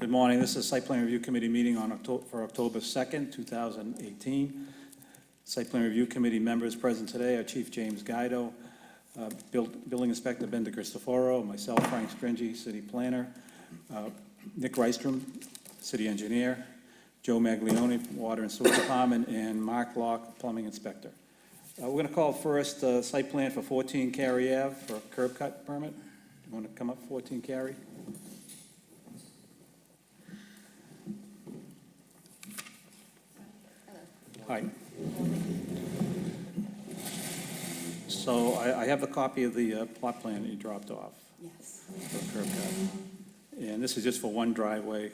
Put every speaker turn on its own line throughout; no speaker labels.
Good morning. This is Site Plan Review Committee meeting for October 2nd, 2018. Site Plan Review Committee members present today are Chief James Guido, Building Inspector Ben DeCristoforo, myself, Frank Stringy, City Planner, Nick Rystrom, City Engineer, Joe Maglione, Water and Sewer Department, and Mark Locke, Plumbing Inspector. We're going to call first site plan for 14 Cary Ave for a curb cut permit. You want to come up 14 Cary? Hi. So I have a copy of the plot plan that you dropped off.
Yes.
For a curb cut. And this is just for one driveway,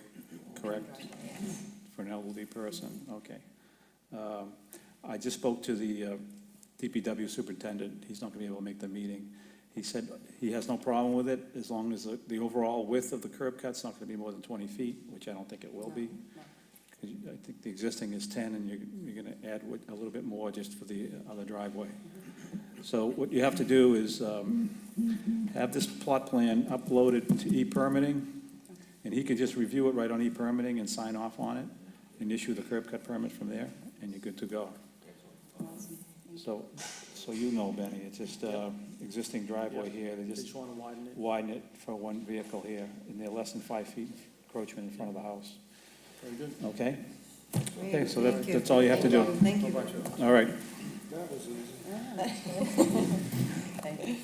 correct?
Yes.
For an elderly person, okay. I just spoke to the DPW superintendent. He's not gonna be able to make the meeting. He said he has no problem with it as long as the overall width of the curb cut's not gonna be more than 20 feet, which I don't think it will be.
No.
I think the existing is 10, and you're going to add a little bit more just for the other driveway. So what you have to do is have this plot plan uploaded to e-permitting, and he can just review it right on e-permitting and sign off on it, and issue the curb cut permit from there, and you're good to go. So you know, Benny, it's just existing driveway here. They just
want to
widen it for one vehicle here, and they're less than 5 feet encroachment in front of the house.
Very good.
Okay?
Great,
Okay, so
thank you.
that's all you have to do.
Thank you.
All right.
That was easy.
Thank you.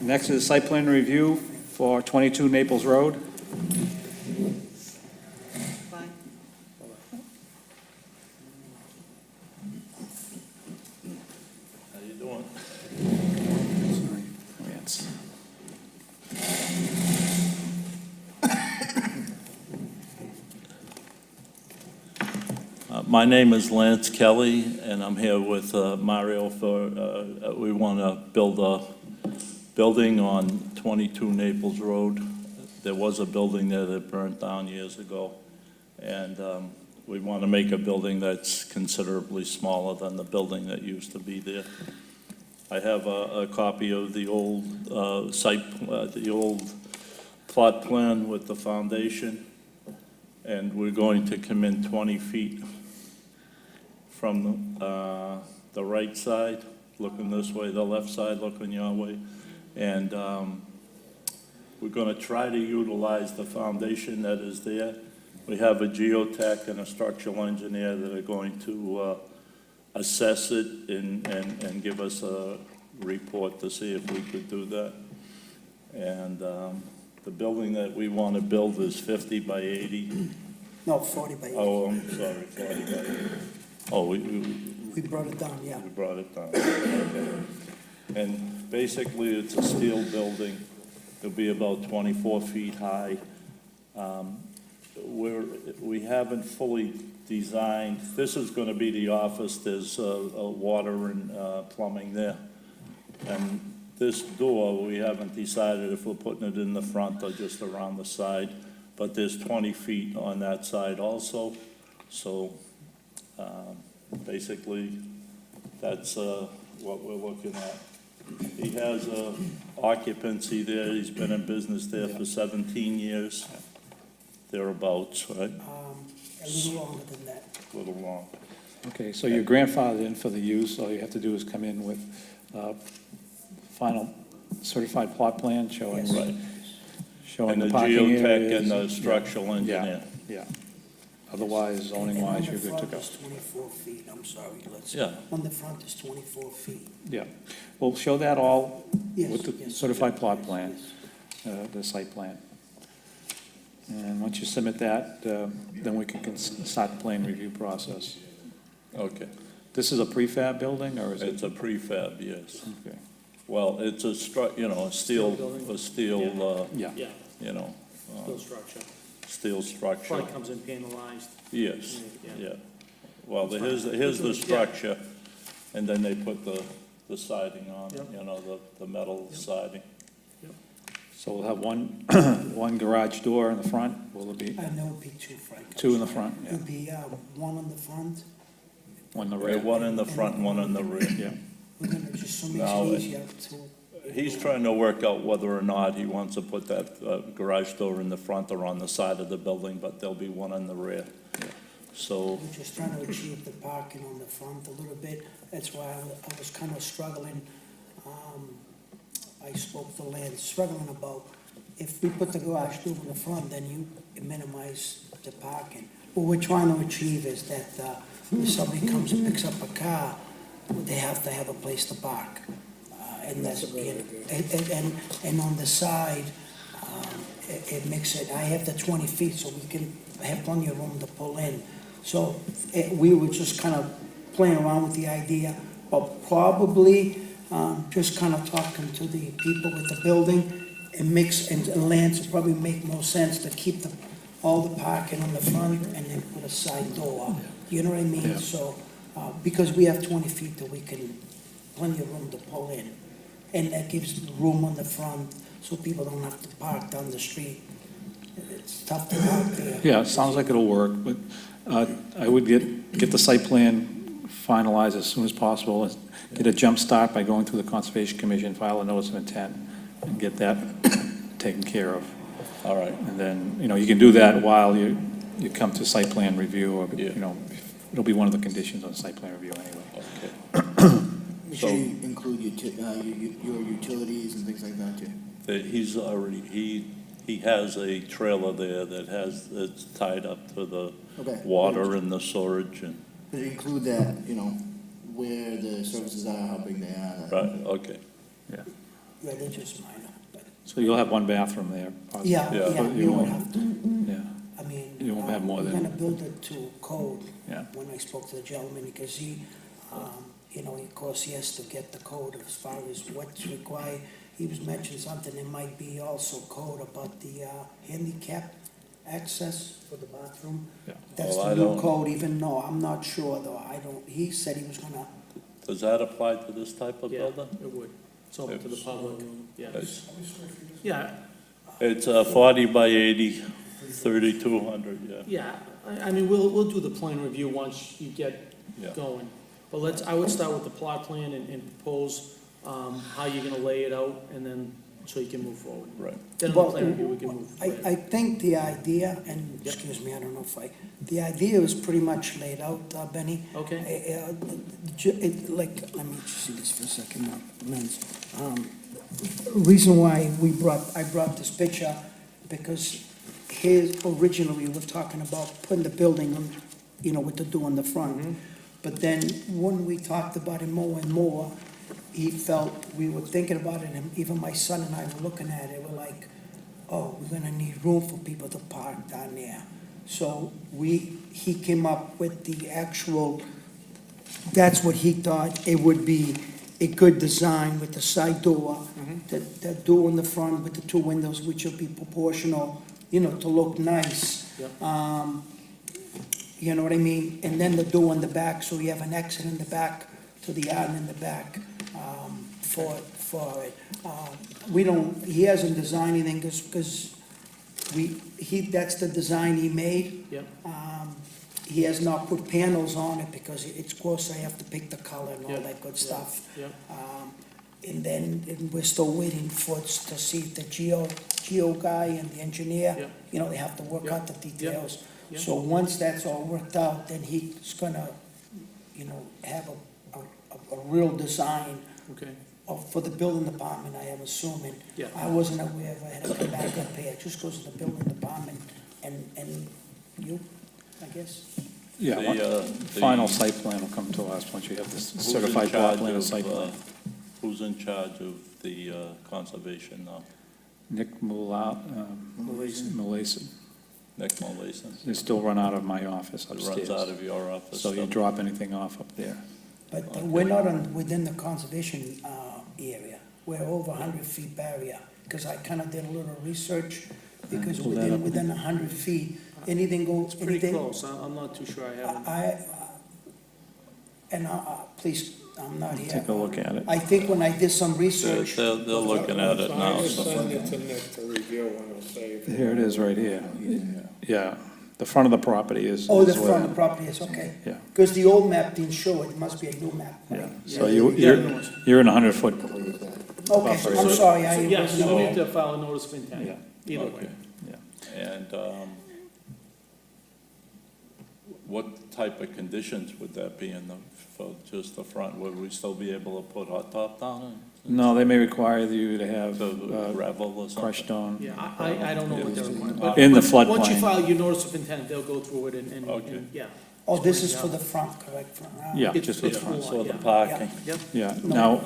Next is site plan review for 22 Naples Road.
Fine.
How you doing?
Sorry. Yes.
My name is Lance Kelly, and I'm here with Mario for, we want to build a building on 22 Naples Road. There was a building there that burnt down years ago, and we want to make a building that's considerably smaller than the building that used to be there. I have a copy of the old the old plot plan with the foundation, and we're going to come in 20 feet from the right side, looking this way, the left side looking your way. And we're going to try to utilize the foundation that is there. We have a geotech and a structural engineer that are going to assess it and give us a report to see if we could do that. And the building that we want to build is 50 by 80.
No, 40 by 80.
Oh, I'm sorry, 40 by 80. Oh, we
We brought it down, yeah.
brought it down. Okay. And basically, it's a steel building. It'll be about 24 feet high. We haven't fully designed, this is going to be the office. There's water and plumbing there. And this door, we haven't decided if we're putting it in the front or just around the side. But there's 20 feet on that side also. So basically, that's what we're looking at. He has occupancy there. He's been in business there for 17 years, thereabouts, right?
A little longer than that.
A little long.
Okay, so you're grandfathered in for the use. All you have to do is come in with final certified plot plan showing,
Yes.
Right.
showing
And
the
the
parking
geotech
areas.
and the structural engineer.
Yeah. Otherwise, zoning-wise, you're good to
And
go.
on the front is 24 feet, I'm sorry, let's.
Yeah.
On the front is 24 feet.
Yeah. We'll show that all
Yes,
with the
yes,
certified
yes,
plot
yes,
plan,
yes.
the site plan. And once you submit that, then we can start the plan review process.
Okay.
This is a prefab building, or is it?
It's a prefab, yes.
Okay.
Well, it's a a steel,
Yeah.
Yeah,
you know,
steel structure.
steel structure.
Front comes in panelized.
Yes,
Yeah.
yeah. Well, here's the structure, and then they put the siding on,
Yep.
you know, the metal siding.
So we'll have one, one garage door in the front, will it be?
And there would be two, Frank.
Two in the front,
It
yeah.
would be one on the front.
One in the
Yeah,
rear.
one in the front, one in the rear.
Yeah.
We're gonna, just so
Now,
makes it easier to
He's trying to work out whether or not he wants to put that garage door in the front or on the side of the building, but there'll be one in the rear. So,
We're just trying to achieve the parking on the front a little bit. That's why I was kind of struggling. I spoke to Lance, struggling about, if we put the garage door in the front, then you minimize the parking. What we're trying to achieve is that if somebody comes and picks up a car, they have to have a place to park. And that's, and on the side, it makes it, I have the 20 feet, so we can have plenty of room to pull in. So we were just kind of playing around with the idea, but probably just kind of talking to the people with the building, and Lance, it probably make more sense to keep all the parking on the front and then put a side door. You know what I mean?
Yeah.
So, because we have 20 feet that we can, plenty of room to pull in. And that gives room on the front, so people don't have to park down the street. It's tough to park there.
Yeah, it sounds like it'll work, but I would get the site plan finalized as soon as possible, and get a jump start by going through the Conservation Commission, file a notice of intent, and get that taken care of.
all right.
And then, you can do that while you come to site plan review, or,
Yeah.
it'll be one of the conditions on site plan review anyway.
Okay.
Make sure you include your utilities and things like that too.
He's already, he has a trailer there it's tied up to the
Okay.
water and the storage and,
But include that, where the services are, how big they are.
right, okay.
Yeah.
Yeah, they're just minor, but,
So you'll have one bathroom there? possibly.
yeah,
Yeah.
yeah,
But
you
you
would
won't-
have to.
Yeah,
I mean,
You won't have more
we're
than-
gonna build it to code.
Yeah.
When I spoke to the gentleman, because he, of course, he has to get the code as far as what's required. He was mentioning something, there might be also code about the handicap access for the bathroom.
Yeah.
That's
Well,
the
I
new
don't-
code, even though, I'm not sure though, he said he was gonna,
Does that apply to this type of
Yeah,
building?
it would. It's open to the public, yeah.
It's-
Yeah,
It's 40 by 80, 3,200, yeah.
yeah, I mean, we'll do the plan review once you get
Yeah.
going. But I would start with the plot plan and propose how you're gonna lay it out, and then, so you can move forward.
Right.
Then on
Well,
the plan review, we can move.
I think the idea, and
Yep.
excuse me, I don't know if the idea was pretty much laid out, Benny.
Okay,
Let me just see this for a second, Lens. Reason why I brought this picture, because originally, we were talking about putting the building on, with the door in the front. But then, when we talked about it more and more, he felt, we were thinking about it, and even my son and I were looking at it, we're like, oh, we're gonna need room for people to park down there. So he came up with the actual, that's what he thought it would be a good design with the side door, the door in the front with the two windows, which will be proportional, to look nice.
Yep.
You know what I mean? And then the door in the back, so you have an exit in the back to the yard in the back, for it. He hasn't designed anything, because that's the design he made.
yep,
He has not put panels on it, because it's close, I have to pick the color and all
Yep.
that good stuff.
yep,
And then, we're still waiting to see if the geo guy and the engineer,
Yep.
they have to work
Yep.
out the details.
Yep.
So once that's all worked out, then he's gonna, have a real design
okay,
for the building department, I am assuming.
yeah.
I wasn't aware of it, I had to come back up here, it just goes to the building department and you, I guess.
Yeah,
The
final site plan will come to us once you have this
Who's in
certified plot
charge
plan and
of,
site plan.
Who's in charge of the conservation now?
Nick Molason.
Nick Molason?
They still run out of my office
It runs out
upstairs.
of your office?
So you drop anything off up there.
But we're not within the conservation area, we're over 100 feet barrier, because I kind of did a little research, because
Pull that up.
within 100 feet, anything goes,
It's pretty
anything.
close, I'm not too sure, I haven't.
Please, I'm not here.
Take a look at it.
I think when I did some
They're
research,
looking at it now, so.
Send it to Nick to review and we'll save.
Here it is, right here. Yeah, the front of the property is.
the
is
front
where-
of the property is okay.
Yeah,
Because the old map didn't show it, it must be a new map.
yeah.
right?
So
Yeah,
you're in a 100-foot
Okay,
buffer
I'm
area.
sorry,
So,
I
yeah, so
wasn't
you
aware.
need to file a notice of intent,
Yeah.
either
Okay.
way.
And what type of conditions would that be in the, for just the front? Would we still be able to put hot top down
No, they may require you to have
and gravel or something?
crushed stone.
Yeah, I don't know what they're requiring. but
In the
Once you
floodplain.
file your notice of intent, they'll go through it
Okay.
and, yeah.
Oh, this is for the front, correct? Front,
Yeah,
It's-
just for the
it's
front.
full.
So the
Yeah.
parking,
Yep.
Yeah, now,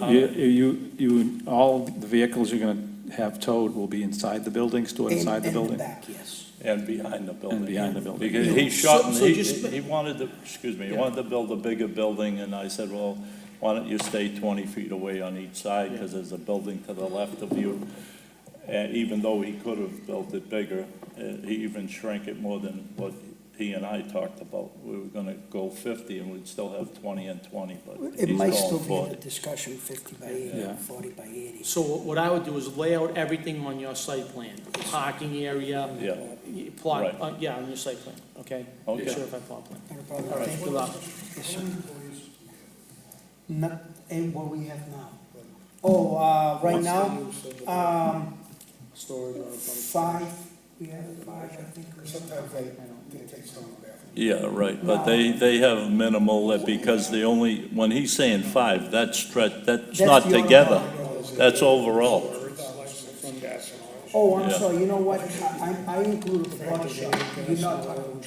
all the vehicles you're gonna have towed will be inside the building, stored inside the
In the
building?
back, yes.
and behind the building.
And behind the building.
Because he shot, and
So
he,
just-
he wanted to, excuse me, he
Yeah.
wanted to build a bigger building, and I said, well, why don't you stay 20 feet away on each side, because there's a building to the left of you. And even though he could have built it bigger, he even shrank it more than what he and I talked about. We were gonna go 50, and we'd still have 20 and 20, but
It
he's
might
going
still be in
40.
the discussion, 50 by 80,
Yeah.
40 by 80.
So what I would do is lay out everything on your site plan, parking area.
Yeah.
Plot,
Right.
yeah, on your site plan, okay?
Okay.
Certified plot plan.
Not a problem.
All right,
Thank
good
you.
luck.
Yes, sir. Not, and what we have now? Oh, right now,
Storage or.
5, we have 5, I think.
Sometimes they take some of that.
Yeah, right, but they have minimal, because the only, when he's saying 5, that's stretch, that's not
the other
together.
one.
That's overall.
From gas and oil.
Oh, I'm
Yeah.
sorry, you know what, I included the body shop, you're not talking,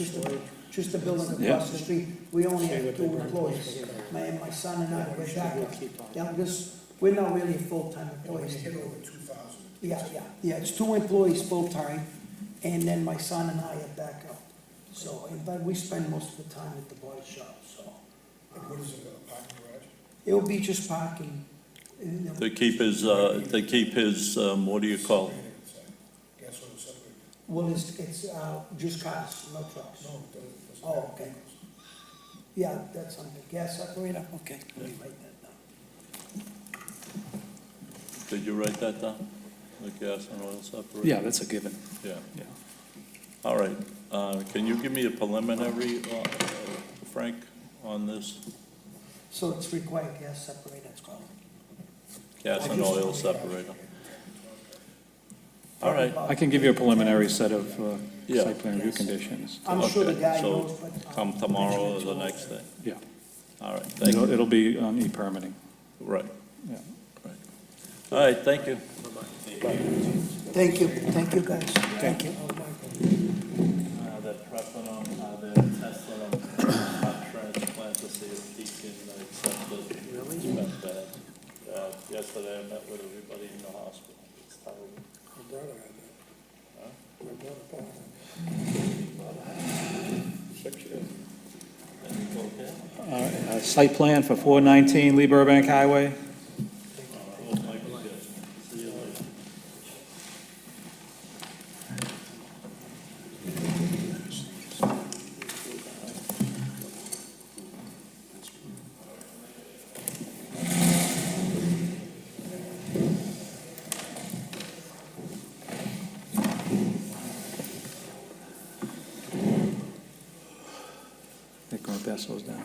just the building across the street, we only have 2 employees. My son and I, we're back, yeah, because we're not really full-time employees. Yeah, it's 2 employees full-time, and then my son and I are back up. So, but we spend most of the time at the body shop, so.
What is it, a parking garage?
It'll be just parking.
To keep his, what do you call it?
Gas oil separated.
Well, it's just cars, no trucks.
No,
Oh, okay. Yeah, that's on the gas separator, okay, let me write that down.
Did you write that down? The gas and oil separator?
Yeah, that's a given.
Yeah.
Yeah.
All right, can you give me a preliminary, Frank, on this?
So it's required gas separator, it's called.
Gas and oil separator? All right,
I can give you a preliminary set of
Yeah.
site plan review conditions.
I'm sure the
Okay,
guy
so
knows, but.
come tomorrow or the next day?
Yeah,
All right, thank you.
it'll be on e-permitting,
Right,
yeah.
right. All right, thank you.
Thank you guys, thank you.
They're prepping them, they're testing them, hot transplant to see if he can accept it. Really? It's been bad. Yesterday I met with everybody in the hospital. It's terrible.
My brother had that. My brother Paul had that. 6 years.
Okay?
Site plan for 419 Lee Burbank Highway.
Oh, Michael, good. See you later.
They're going to pass those down.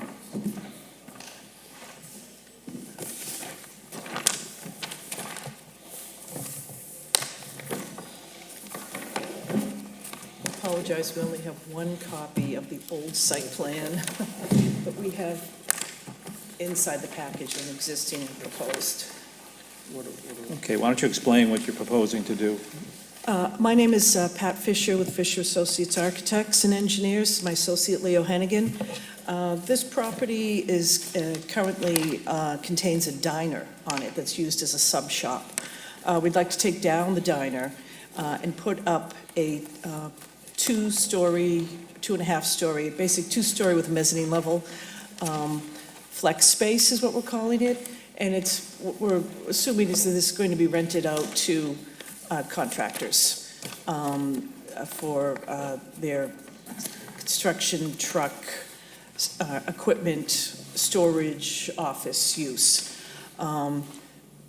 Apologize, we only have one copy of the old site plan, but we have inside the package an existing and proposed.
Okay, why don't you explain what you're proposing to do?
My name is Pat Fisher with Fisher Associates Architects and Engineers, my associate Leo Hennigan. This property is currently contains a diner on it that's used as a sub shop. We'd like to take down the diner and put up a 2-story, 2.5-story, basic 2-story with a mezzanine level. Flex space is what we're calling it, and it's, what we're assuming is that this is going to be rented out to contractors for their construction truck, equipment, storage, office use.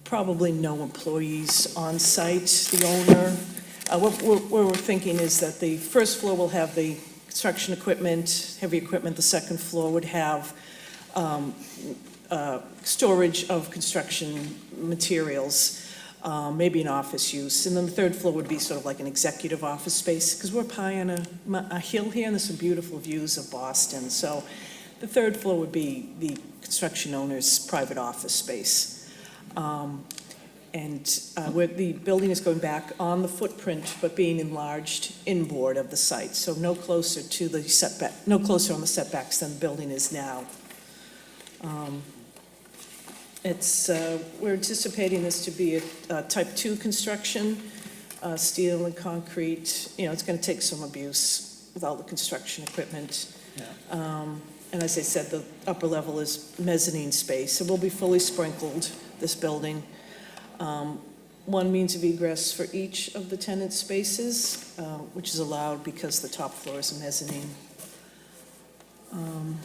Probably no employees on site, the owner. What we're thinking is that the first floor will have the construction equipment, heavy equipment. The second floor would have storage of construction materials. maybe an office use. And then the third floor would be sort of like an executive office space, because we're up high on a hill here, and there's some beautiful views of Boston. So the third floor would be the construction owner's private office space. Where the building is going back on the footprint, but being enlarged inboard of the site, so no closer to the setback, no closer on the setbacks than the building is now. We're anticipating this to be a type 2 construction, steel and concrete. You know, it's going to take some abuse with all the construction equipment. And as I said, the upper level is mezzanine space, so we'll be fully sprinkled, this building. One means of egress for each of the tenant spaces, which is allowed because the top floor is a mezzanine. And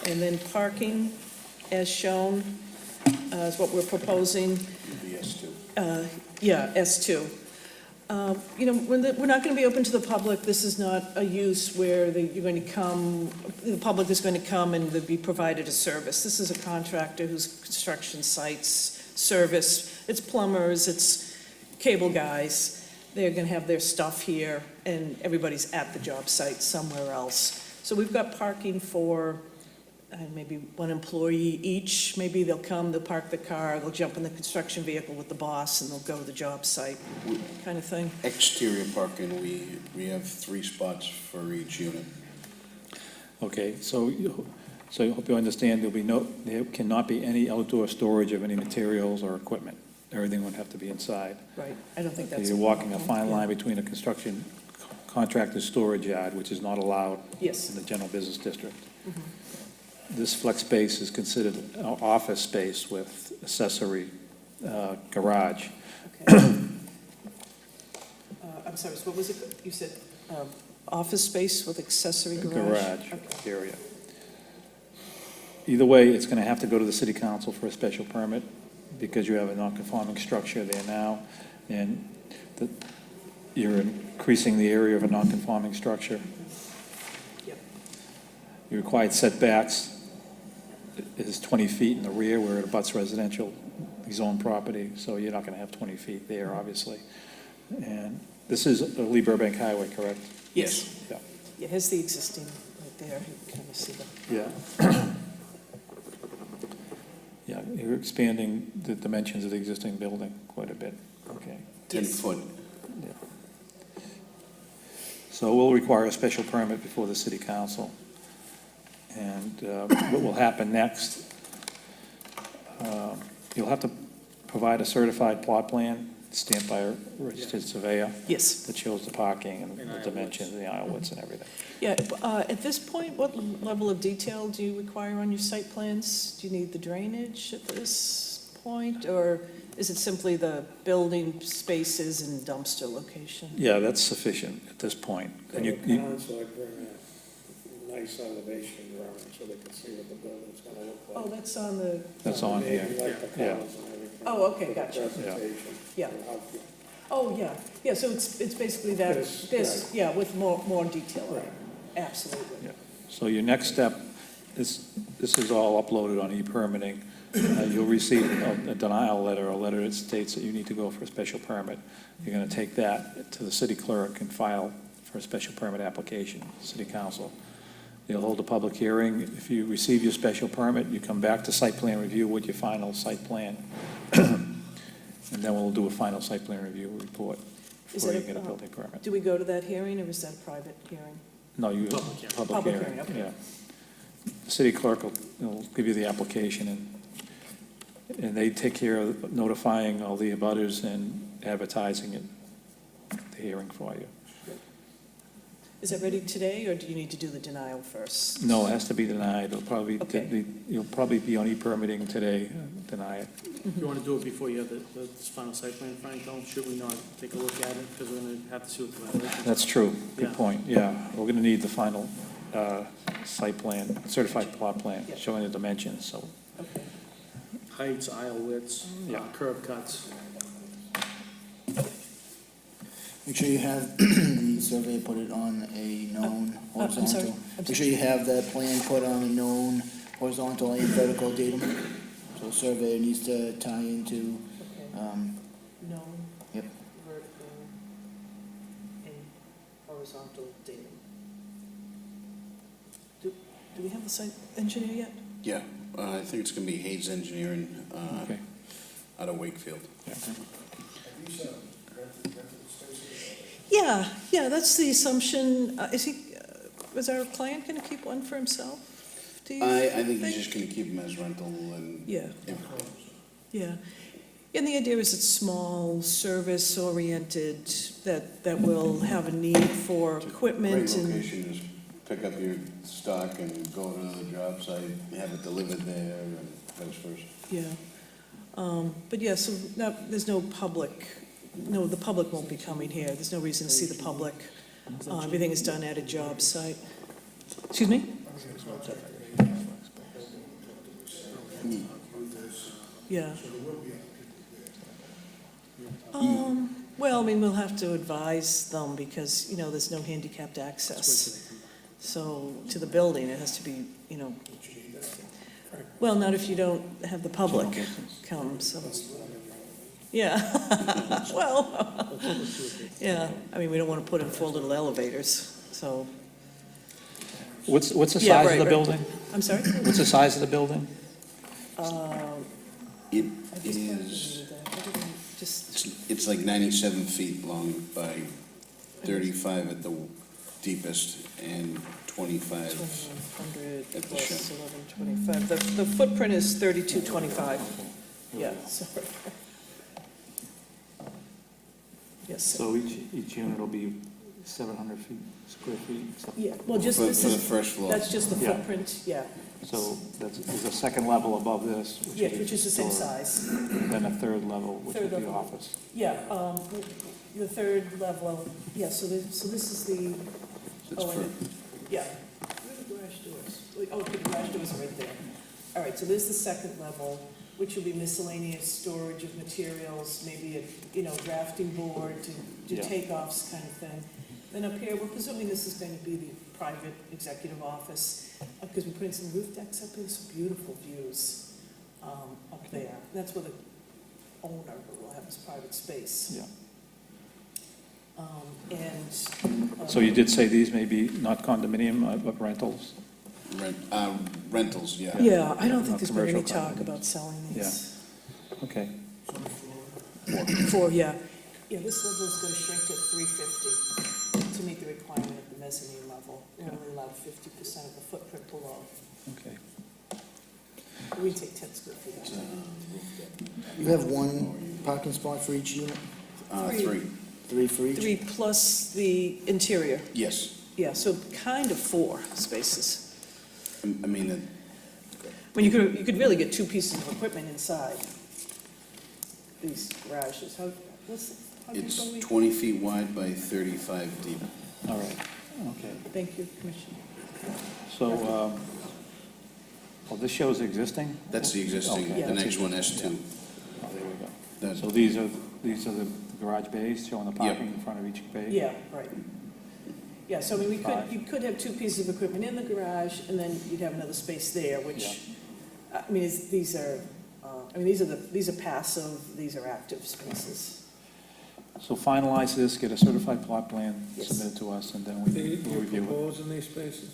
then parking, as shown, is what we're proposing.
S2.
Yeah, S2. You know, we're not going to be open to the public. This is not a use where you're going to come, the public is going to come and they'll be provided a service. This is a contractor whose construction sites service. It's plumbers, it's cable guys. They're going to have their stuff here, and everybody's at the job site somewhere else. So we've got parking for maybe one employee each. Maybe they'll come, they'll park the car, they'll jump in the construction vehicle with the boss, and they'll go to the job site, kind of thing.
Exterior parking, we have 3 spots for each unit.
Okay, so I hope you understand there cannot be any outdoor storage of any materials or equipment. Everything would have to be inside.
Right, I don't think that's.
You're walking a fine line between a construction contractor's storage yard, which is not allowed
Yes.
in the general business district. This flex space is considered an office space with accessory garage.
Okay. I'm sorry, so what was it? You said office space with accessory garage?
Garage
Okay.
area. Either way, it's going to have to go to the city council for a special permit because you have a non-conforming structure there now, and you're increasing the area of a non-conforming structure.
Yep.
Your required setbacks is 20 feet in the rear where it abuts residential zone property, so you're not going to have 20 feet there, obviously. And this is Lee Burbank Highway, correct?
Yes.
Yeah.
Yeah, here's the existing right there. You can kind of see that.
Yeah. Yeah, you're expanding the dimensions of the existing building quite a bit. Okay.
10
Yes.
foot.
Yeah. So we'll require a special permit before the city council. And what will happen next, you'll have to provide a certified plot plan stamped by a registered surveyor
Yes.
that shows the parking and the dimensions, and the aisle widths and everything.
Yeah, at this point, what level of detail do you require on your site plans? Do you need the drainage at this point, or is it simply the building spaces and dumpster location?
Yeah, that's sufficient at this point. And
Can the
you,
council bring a nice elevation drawing so they can see what the building's gonna look like?
Oh, that's on the,
that's on here.
Maybe like the
Yeah.
colors and everything.
Oh, okay,
for the
gotcha.
presentation.
Yeah.
It'll help you.
oh, yeah, yeah, so it's basically that,
This,
yeah, with more detail.
Right.
Absolutely.
Yeah. So your next step is, this is all uploaded on e-permitting. You'll receive a denial letter, a letter that states that you need to go for a special permit. You're going to take that to the city clerk and file for a special permit application, city council. They'll hold a public hearing. If you receive your special permit, you come back to site plan review with your final site plan. And then we'll do a final site plan review report
Is
before
that
you
a-
get a building permit.
Do we go to that hearing, or is that a private hearing?
No, you,
Public hearing.
public
Public
hearing,
hearing, okay.
yeah. The city clerk will give you the application, and they take care of notifying all the abutters and advertising it, the hearing for you.
Is that ready today, or do you need to do the denial first?
No, it has to be denied. It'll probably,
Okay.
you'll probably be on e-permitting today, deny it.
If you want to do it before you have the final site plan, Frank, though, should we not take a look at it? Because we're going to have to see what the violations are.
That's true, good
Yeah.
point, yeah. We're gonna need the final site plan, certified plot plan,
Yeah.
showing the dimensions, so.
Okay.
Heights, aisle widths,
Yeah.
curb cuts.
Make sure you have the survey put it on a known
I'm sorry,
horizontal.
I'm
Make sure you have that plan put on a known horizontal and vertical datum. So the surveyor needs to tie into
No.
Yep.
Vertical and horizontal datum. Do we have the site engineer yet?
Yeah, I think it's gonna be Hayes Engineering,
Okay.
out of Wakefield.
Yeah, that's the assumption. Was our client gonna keep one for himself? Do you
I think he's just gonna keep them as rental and.
Yeah.
and-
Yeah. And the idea is it's small, service-oriented, that will have a need for equipment
Great
and.
location, just pick up your stock and go to the job site, have it delivered there and vice versa.
Yeah. But yeah, so there's no public, no, the public won't be coming here. There's no reason to see the public. Everything is done at a job site. Excuse me? Yeah. Well, I mean, we'll have to advise them because, there's no handicapped access. So to the building, it has to be, well, not if you don't have the public come, so. Yeah, well, yeah, I mean, we don't want to put in 4 little elevators, so,
What's the
Yeah,
size
right,
of the
right.
building?
I'm sorry?
What's the size of the building?
It
I just
is,
calculated that. I didn't just,
it's like 97 feet long by 35 at the deepest and 25.
2,100
At the
plus
shed.
1125. The footprint is 3225. Yeah, sorry. Yes,
So each unit will be 700 square feet?
yeah, well, just,
For
this
the
is,
first floor.
that's just the
Yeah.
footprint, yeah.
So there's a second level above this?
Yeah, which is the same
store,
size.
Then a third level, which
Third
is the
level.
office.
Yeah, the third level, yeah, so this is the,
It's
oh,
for-
and, yeah. Where are the garage doors? Oh, okay, the garage doors are right there. All right, so there's the second level, which will be miscellaneous storage of materials, maybe a drafting board to do
Yeah.
takeoffs kind of thing. Then up here, we're presuming this is going to be the private executive office, because we're putting some roof decks up there, some beautiful views up there. That's where the owner will have his private space.
Yeah.
And.
So you did say these may be not condominium, but rentals?
Rentals, yeah.
Yeah, I don't think
Not
there's been any
commercial
talk
condominiums.
about selling these.
Okay.
Yeah. Yeah, this level's gonna shrink to 350 to meet the requirement of the mezzanine level. We're only allowed 50% of the footprint below.
Okay.
We take 10 square feet.
You have one parking spot for each unit?
Three,
3 for each?
3 plus the interior.
yes.
Yeah, so kind of 4 spaces.
I mean,
I mean, you could really get 2 pieces of equipment inside these garages. How big
it's
are we?
20 feet wide by 35 deep.
All right, okay.
Thank you, Commissioner.
So, well, this shows existing?
That's the existing,
Okay.
the next one, S2.
Oh, there we go.
That-
So these are the garage bays showing the parking in front of each bay?
Yeah, right. Yeah, so I mean,
Five.
you could have 2 pieces of equipment in the garage, and then you'd have another space there, which, I mean, these are passive, these are active spaces.
So finalize this, get a certified plot plan
Yes.
submitted to us, and then
Do
we'll
you
review it.
propose in these spaces?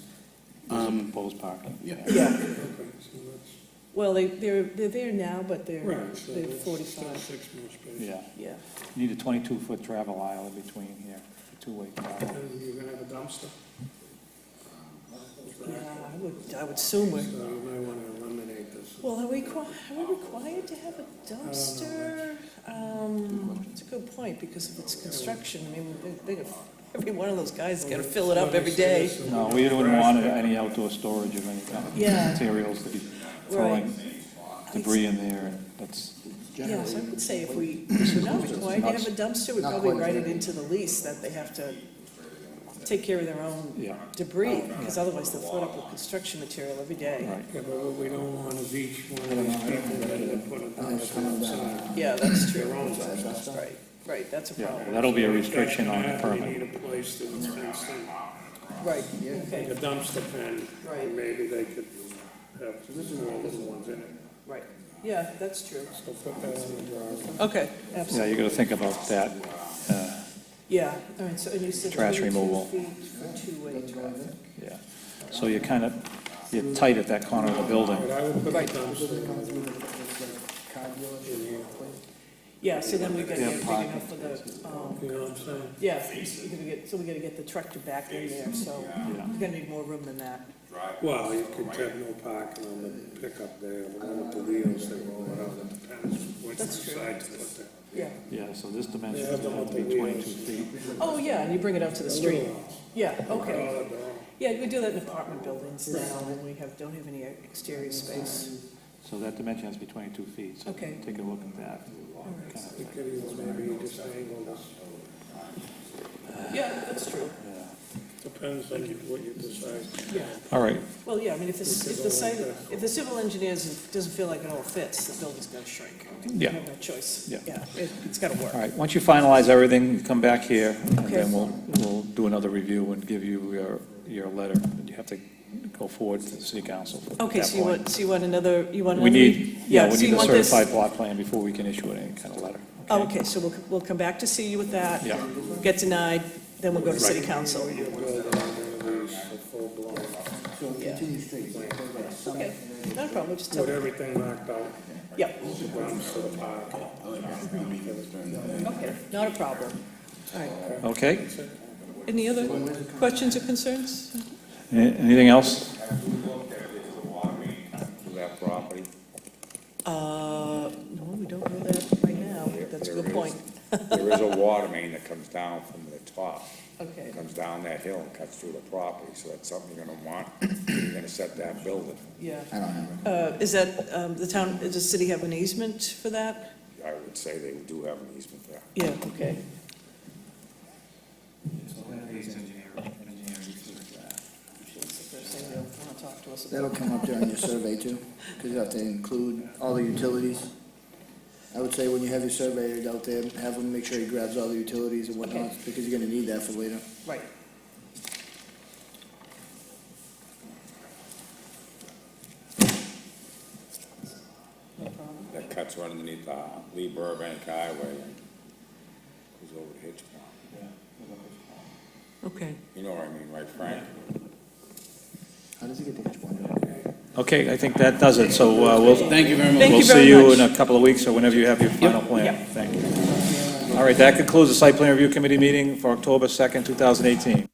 Those are proposed parking.
Yeah.
Yeah,
Okay, so that's,
well, they're there now, but they're
right, so
they're
that's
45,
still 6 more spaces.
Yeah,
yeah.
you need a 22-foot travel aisle in between here, for two-way travel.
And you're gonna have a dumpster,
Yeah, I would assume
so
we're,
you might wanna eliminate this.
well, are we required to have a dumpster? It's a good point, because of its construction, I mean, every one of those guys has got to fill it up every day.
No, we wouldn't want any outdoor storage of any kind of
Yeah.
materials to be throwing debris in there, and that's,
Yeah, so I would say if we're not required to have a dumpster, we'd probably write it into the lease that they have to take care of their own
yeah,
debris, because otherwise they'll fill it up with construction material every day.
right.
Yeah, but what we don't want is each one of these people that have put a dumpster outside.
Yeah, that's true.
Their own dumpster.
Right, that's a
Yeah,
problem.
that'll be a restriction on the
We
permit.
need a place that's fenced in,
Right,
like
okay,
a dumpster pen,
Right.
and maybe they could have more little ones in it.
right. Yeah, that's true.
So put that on the drawing.
Okay,
Yeah,
absolutely.
you got to think about that.
Yeah, all right, so, and you said
Trash
22
removal.
feet for two-way traffic.
Yeah. So you're kind of, you're tight at that corner of the building.
But I would put the
Right.
dumpster in here.
Yeah, so then we gotta
Yeah,
get big
parking.
enough for the,
You know what I'm saying?
yeah, so we gotta get the tractor back in there, so you're gonna need more room than that.
Well, you could have no parking on the pickup there, the one with the wheels that roll it out, it depends which
That's true.
side to put there.
Yeah.
Yeah, so this dimension
Yeah,
is going to have to be 22 feet.
Oh, yeah, and you bring it out to the street. Yeah, okay.
Oh, the door.
Yeah, we do that in apartment buildings now, when we don't have any exterior space.
So that dimension has to be 22 feet. So
Okay.
take a look at that.
You could even maybe just angle this,
Yeah, that's true.
depends on what you decide.
Yeah.
All right,
Well, yeah, I mean, if the site, if the civil engineers doesn't feel like it all fits, the building's gonna shrink.
Yeah.
You have no choice.
Yeah.
It's gotta work.
all right. Once you finalize everything, you come back here, and
Okay.
then we'll do another review and give you your letter. You have to go forward to the city council at
Okay,
that
so you
point.
want another,
We
re-
need, yeah, we
so you
need a
want this-
certified plot plan before we can issue any kind of letter.
Oh, okay, so we'll come back to see you with that.
Yeah.
Get denied, then we'll go to city council.
You're building one of these, a full-blown,
So continue straight.
Okay, no problem, we'll just tell
with
them.
everything knocked out,
Yep,
dumpster, parking.
okay, not a problem. All right,
Okay?
any other questions or concerns?
Anything else?
That property.
No, we don't know that right now, that's a good point.
There is a water main that comes down from the top.
Okay,
Comes down that hill and cuts through the property, so that's something you're gonna want. You're gonna set that building.
yeah.
I don't have it.
Is that, the town, does the city have an easement for that?
I would say they do have an easement there.
Yeah, okay. That's the first thing they'll want to talk to us about.
That'll come up during your survey too, because you have to include all the utilities. I would say when you have your surveyor out there, have him make sure he grabs all the utilities and whatnot,
Okay.
because you're gonna need that for later.
Right. No problem.
That cuts right underneath, Lee Burbank Highway and goes over to Hitchcock.
Okay.
You know what I mean, right, Frank?
How does he get the H1?
Okay, I think that does it, so we'll,
Thank you very much.
Thank
we'll
you very
see you
much.
in a couple of weeks or whenever you have your final plan. Thank you. All right, that concludes the site plan review committee meeting for October 2nd, 2018.